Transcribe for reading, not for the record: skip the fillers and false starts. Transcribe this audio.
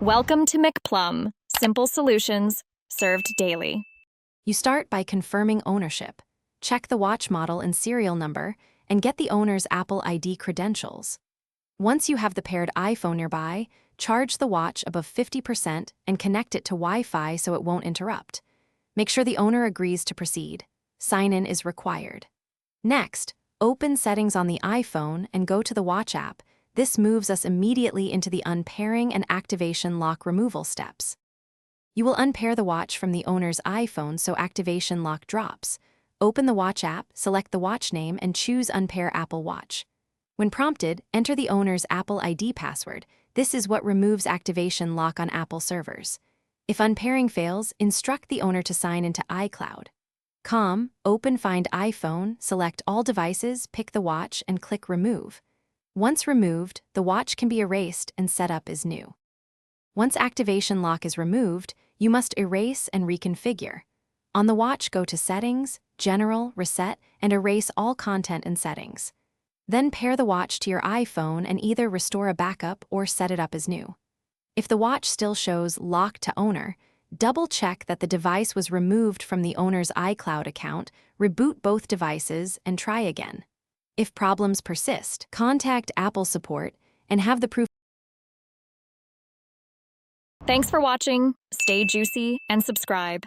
Welcome to McPlum, simple solutions served daily. You start by confirming ownership. Check the watch model and serial number, and get the owner's Apple ID credentials. Once you have the paired iPhone nearby, charge the watch above 50% and connect it to Wi-Fi so it won't interrupt. Make sure the owner agrees to proceed. Sign-in is required. Next, open Settings on the iPhone and go to the Watch app. This moves us immediately into the unpairing and activation lock removal steps. You will unpair the watch from the owner's iPhone so activation lock drops. Open the Watch app, select the watch name, and choose Unpair Apple Watch. When prompted, enter the owner's Apple ID password. This is what removes activation lock on Apple servers. If unpairing fails, instruct the owner to sign into iCloud. Open Find iPhone, select all devices, pick the watch, and click Remove. Once removed, the watch can be erased and set up as new. Once activation lock is removed, you must erase and reconfigure. On the watch, go to Settings, General, Reset, and erase all content and settings. Then pair the watch to your iPhone and either restore a backup or set it up as new. If the watch still shows Lock to Owner, double-check that the device was removed from the owner's iCloud account, reboot both devices, and try again. If problems persist, contact Apple support and have the proof. Thanks for watching. Stay juicy and subscribe.